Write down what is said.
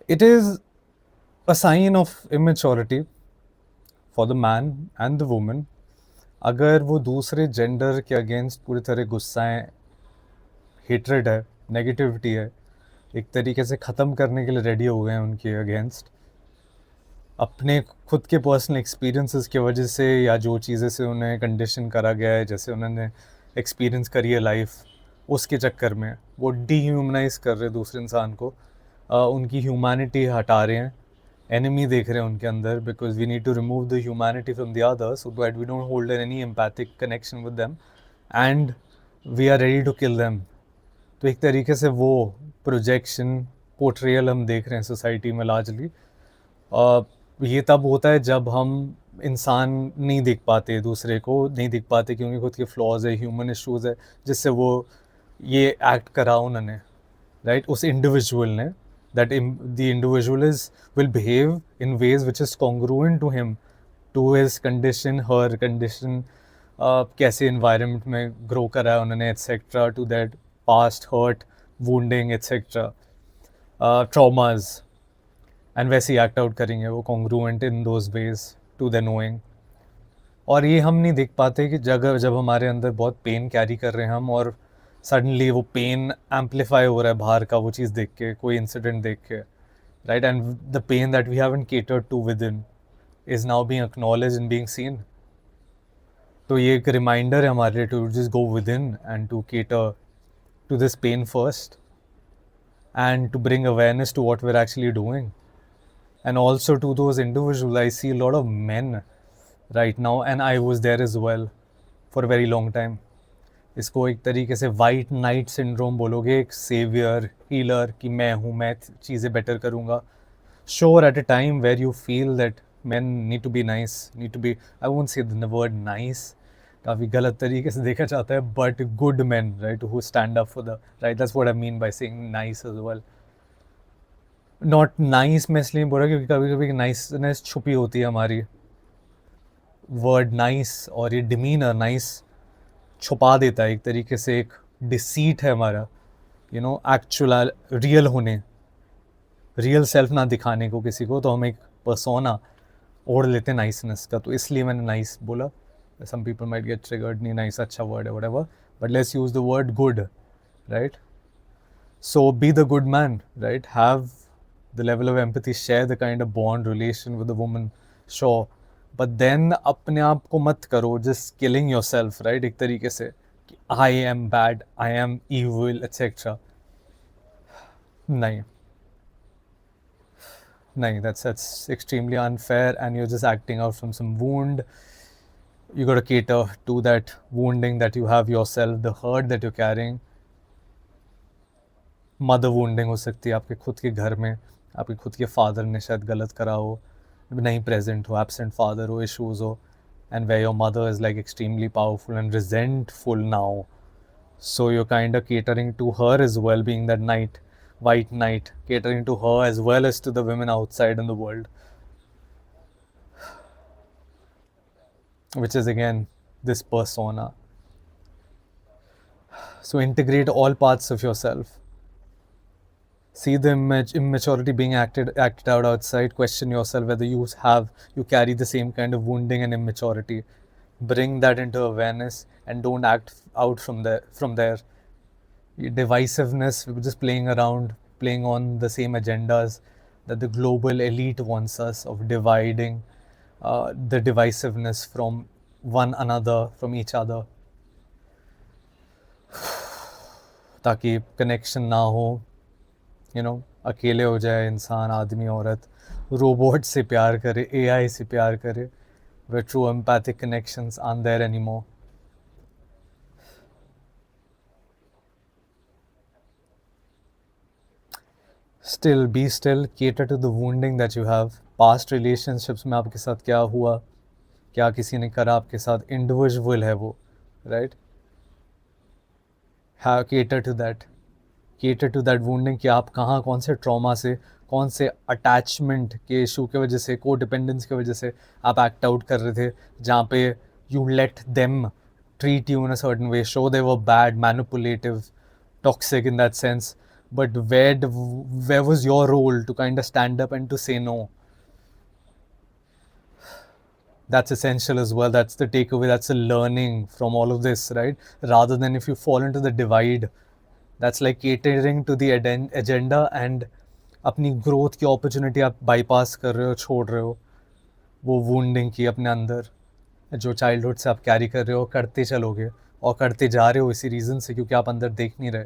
It is a sign of immaturity for the man and the woman अगर वो दूसरे gender के against पूरी तरह गुस्सा है, हेट्रेड है, नेगेटिविटी है, एक तरीके से ख़त्म करने के लिए रेडी हो गए हैं उनके अगेंस्ट, अपने खुद के पर्सनल एक्सपीरियंसेस की वजह से या जो चीज़ें से उन्हें कंडीशन करा गया है, जैसे उन्होंने एक्सपीरियंस करी है लाइफ, उसके चक्कर में वो डीह्यूमनाइज कर रहे हैं दूसरे इंसान को, उनकी ह्यूमैनिटी हटा रहे हैं, एनिमी देख रहे हैं उनके अंदर, because we need to remove the humanity from the other so that we don't hold any empathic connection with them and we are ready to kill them. तो एक तरीके से वो प्रोजेक्शन पोर्ट्रियल हम देख रहे हैं सोसाइटी में लार्जली. ये तब होता है जब हम इंसान नहीं देख पाते, दूसरे को नहीं देख पाते क्योंकि खुद के फ्लॉज है, ह्यूमन इश्यूज है, जिससे वो ये एक्ट करा उन्होंने, राइट, उस इंडिविजुअल ने, that the individual is will behave in ways which is congruent to him, to his condition, her condition, कैसे इन्वायरमेंट में ग्रो करा है उन्होंने, etcetera, to that past hurt, wounding, etcetera, traumas, and वैसे ही act out करेंगे वो congruent in those ways to the knowing. और ये हम नहीं देख पाते कि जब हमारे अंदर बहुत पेन कैरी कर रहे हैं हम, और सडनली वो पेन एम्पलीफाई हो रहा है बाहर का, वो चीज़ देख के, कोई इंसिडेंट देख के, right, and the pain that we haven't catered to within is now being acknowledge and being seen. तो ये एक रिमाइंडर है हमारे लिए to just go within and to cater to this pain first and to bring awareness to what we're actually doing. And also to those individuals, I see a lot of men right now, and I was there as well for a very long time. इसको एक तरीके से white night syndrome बोलोगे, एक saviour healer कि मैं हूँ, मैं चीज़ें बेटर करूँगा. Sure, at a time where you feel that men need to be nice, need to be, I won't say the word nice, काफ़ी गलत तरीके से देखा जाता है, but good men, right, who stand up for the right. That's what I mean by saying nice as well. Not nice मैं इसलिए बोल रहा क्योंकि कभी कभी नाइसनेस छुपी होती है हमारी. वर्ड नाइस और ये डिमीनर नाइस छुपा देता है एक तरीके से, एक डिसीट है हमारा, यू नो, एक्चुअल रियल होने, रियल सेल्फ ना दिखाने को किसी को, तो हम एक पर्सोना ओढ़ लेते हैं नाइसनेस का. तो इसलिए मैंने नाइस बोला. Some people might get triggered, नहीं nice अच्छा word है, whatever, but let's use the word good, right? So be the good man, right? Have the level of empathy, share the kind of bond relation with the woman, sure, but then अपने आप को मत करो just killing yourself, right? एक तरीके से कि I am bad, I am evil, etc. नहीं, नहीं, that's extremely unfair, and you're just acting out from some wound. You got to cater to that wounding that you have yourself, the hurt that you're carrying. Mother wounding हो सकती है आपके खुद के घर में, आपके खुद के फादर ने शायद गलत करा हो, नहीं प्रेजेंट हो, एब्सेंट फादर हो, इश्यूज हो, and where your mother is like extremely powerful and resentful now. So you're kind of catering to her as well, being that knight, white knight, catering to her as well as to the women outside in the world, which is again this persona. So integrate all parts of yourself. See the immaturity being acted out outside. Question yourself whether you carry the same kind of wounding and immaturity. Bring that into awareness and don't act out from there. Divisiveness, we're just playing around, playing on the same agendas that the global elite wants us of dividing, the divisiveness from one another, from each other, ताकि connection ना हो, you know, अकेले हो जाए इंसान, आदमी औरत, robot से प्यार करे, एआई से प्यार करे, where true empathic connections aren't there anymore. Still, be still, cater to the wounding that you have. Past relationships में आपके साथ क्या हुआ, क्या किसी ने करा आपके साथ, इंडिविजुअल है वो, right? cater to that. Cater to that wounding कि आप कहाँ, कौन से ट्रॉमा से, कौन से अटैचमेंट के इशू की वजह से, को डिपेंडेंस की वजह से आप एक्ट आउट कर रहे थे, जहाँ पे you let them treat you in a certain way, show they were bad, manipulative, toxic in that sense, but where was your role to kind of stand up and to say no? That's essential as well. That's the takeaway. That's a learning from all of this, right? Rather than if you fall into the divide, that's like catering to the agenda and अपनी growth की opportunity आप bypass कर रहे हो, छोड़ रहे हो, वो वुंडिंग की अपने अंदर जो चाइल्डहुड से आप कैरी कर रहे हो करते चलोगे और करते जा रहे हो इसी रीज़न से क्योंकि आप अंदर देख नहीं रहे